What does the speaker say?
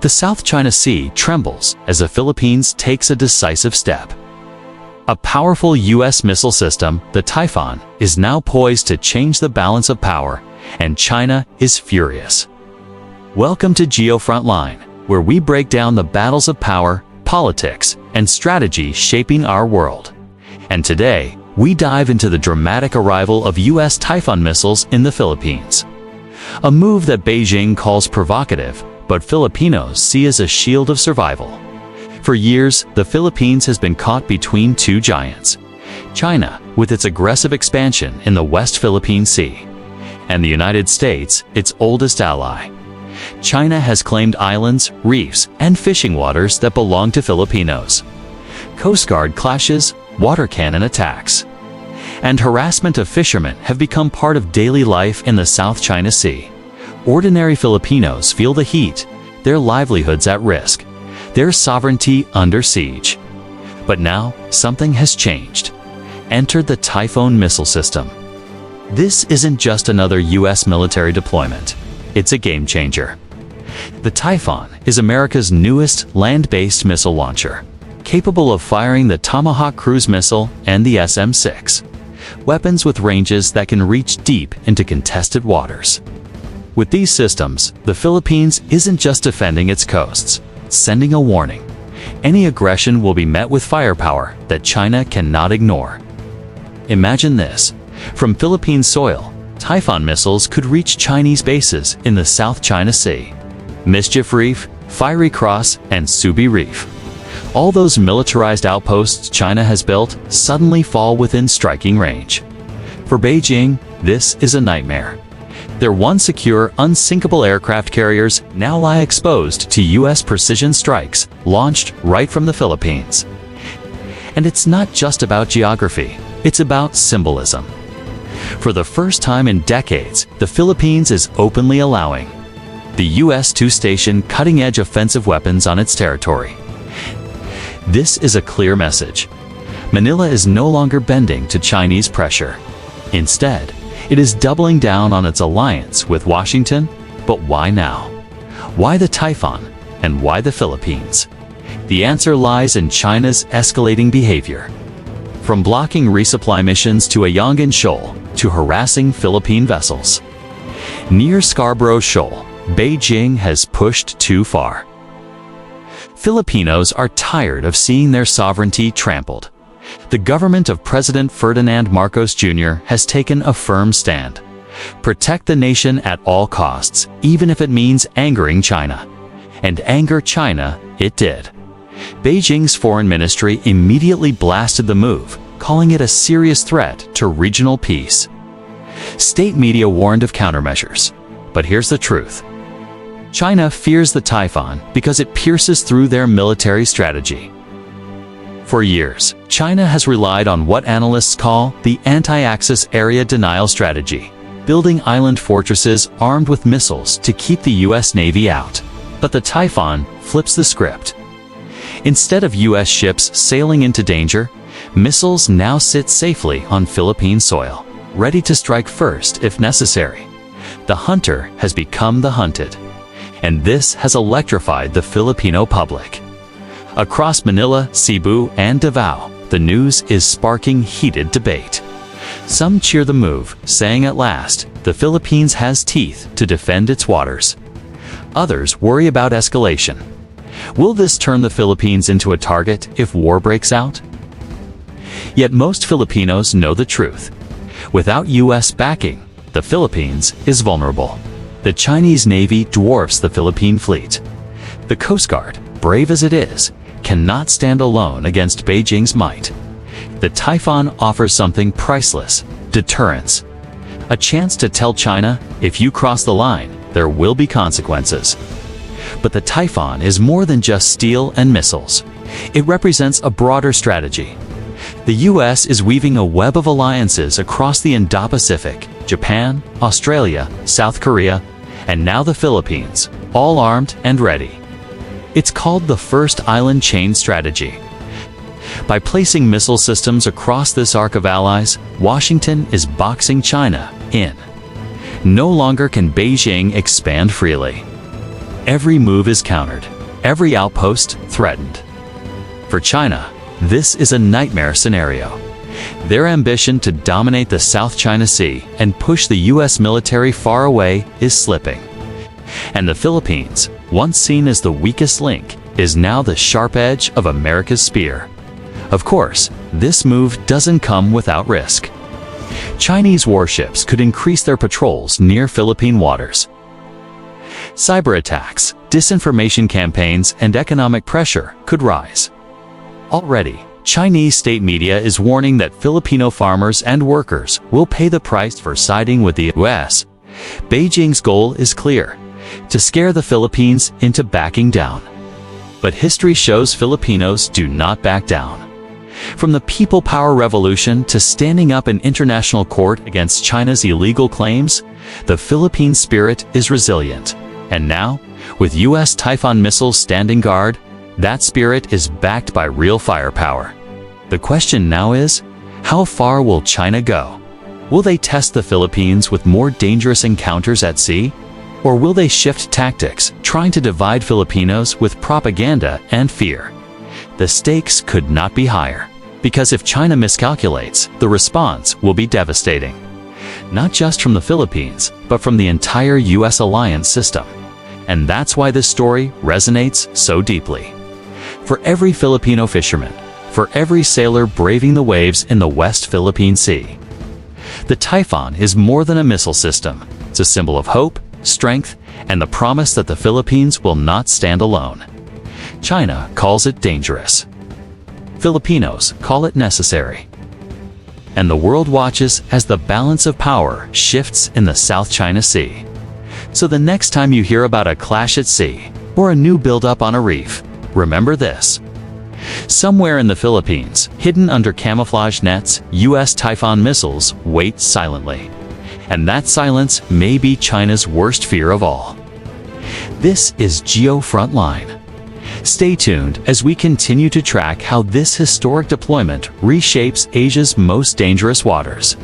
The South China Sea trembles as the Philippines takes a decisive step. A powerful U.S. missile system, the Typhon, is now poised to change the balance of power, and China is furious. Welcome to GeoFrontline, where we break down the battles of power, politics, and strategy shaping our world. And today, we dive into the dramatic arrival of U.S. Typhon missiles in the Philippines. A move that Beijing calls provocative, but Filipinos see as a shield of survival. For years, the Philippines has been caught between two giants: China, with its aggressive expansion in the West Philippine Sea, and the United States, its oldest ally. China has claimed islands, reefs, and fishing waters that belong to Filipinos. Coast Guard clashes, water cannon attacks, and harassment of fishermen have become part of daily life in the South China Sea. Ordinary Filipinos feel the heat, their livelihoods at risk, their sovereignty under siege. But now, something has changed. Enter the Typhon missile system. This isn't just another U.S. military deployment. It's a game changer. The Typhon is America's newest land-based missile launcher, capable of firing the Tomahawk cruise missile and the SM-6, weapons with ranges that can reach deep into contested waters. With these systems, the Philippines isn't just defending its coasts, it's sending a warning. Any aggression will be met with firepower that China cannot ignore. Imagine this: from Philippine soil, Typhon missiles could reach Chinese bases in the South China Sea. Mischief Reef, Fiery Cross, and Subi Reef. All those militarized outposts China has built suddenly fall within striking range. For Beijing, this is a nightmare. Their once secure, unsinkable aircraft carriers now lie exposed to U.S. precision strikes launched right from the Philippines. And it's not just about geography, it's about symbolism. For the first time in decades, the Philippines is openly allowing the U.S. to station cutting-edge offensive weapons on its territory. This is a clear message. Manila is no longer bending to Chinese pressure. Instead, it is doubling down on its alliance with Washington. But why now? Why the Typhon? And why the Philippines? The answer lies in China's escalating behavior. From blocking resupply missions to Ayungin Shoal, to harassing Philippine vessels. Near Scarborough Shoal, Beijing has pushed too far. Filipinos are tired of seeing their sovereignty trampled. The government of President Ferdinand Marcos Jr. has taken a firm stand. Protect the nation at all costs, even if it means angering China. And anger China, it did. Beijing's foreign ministry immediately blasted the move, calling it a serious threat to regional peace. State media warned of countermeasures. But here's the truth. China fears the Typhon because it pierces through their military strategy. For years, China has relied on what analysts call the anti-Axis area denial strategy, building island fortresses armed with missiles to keep the U.S. Navy out. But the Typhon flips the script. Instead of U.S. ships sailing into danger, missiles now sit safely on Philippine soil, ready to strike first if necessary. The hunter has become the hunted. And this has electrified the Filipino public. Across Manila, Cebu, and Davao, the news is sparking heated debate. Some cheer the move, saying at last, the Philippines has teeth to defend its waters. Others worry about escalation. Will this turn the Philippines into a target if war breaks out? Yet most Filipinos know the truth. Without U.S. backing, the Philippines is vulnerable. The Chinese Navy dwarfs the Philippine fleet. The Coast Guard, brave as it is, cannot stand alone against Beijing's might. The Typhon offers something priceless: deterrence. A chance to tell China, if you cross the line, there will be consequences. But the Typhon is more than just steel and missiles. It represents a broader strategy. The U.S. is weaving a web of alliances across the Indo-Pacific: Japan, Australia, South Korea, and now the Philippines, all armed and ready. It's called the First Island Chain Strategy. By placing missile systems across this arc of allies, Washington is boxing China in. No longer can Beijing expand freely. Every move is countered, every outpost threatened. For China, this is a nightmare scenario. Their ambition to dominate the South China Sea and push the U.S. military far away is slipping. And the Philippines, once seen as the weakest link, is now the sharp edge of America's spear. Of course, this move doesn't come without risk. Chinese warships could increase their patrols near Philippine waters. Cyber attacks, disinformation campaigns, and economic pressure could rise. Already, Chinese state media is warning that Filipino farmers and workers will pay the price for siding with the U.S. Beijing's goal is clear: to scare the Philippines into backing down. But history shows Filipinos do not back down. From the people power revolution to standing up in international court against China's illegal claims, the Philippine spirit is resilient. And now, with U.S. Typhon missiles standing guard, that spirit is backed by real firepower. The question now is, how far will China go? Will they test the Philippines with more dangerous encounters at sea? Or will they shift tactics, trying to divide Filipinos with propaganda and fear? The stakes could not be higher, because if China miscalculates, the response will be devastating. Not just from the Philippines, but from the entire U.S. alliance system. And that's why this story resonates so deeply. For every Filipino fisherman, for every sailor braving the waves in the West Philippine Sea, the Typhon is more than a missile system. It's a symbol of hope, strength, and the promise that the Philippines will not stand alone. China calls it dangerous. Filipinos call it necessary. And the world watches as the balance of power shifts in the South China Sea. So the next time you hear about a clash at sea or a new buildup on a reef, remember this. Somewhere in the Philippines, hidden under camouflage nets, U.S. Typhon missiles wait silently. And that silence may be China's worst fear of all. This is Geo Frontline. Stay tuned as we continue to track how this historic deployment reshapes Asia's most dangerous waters.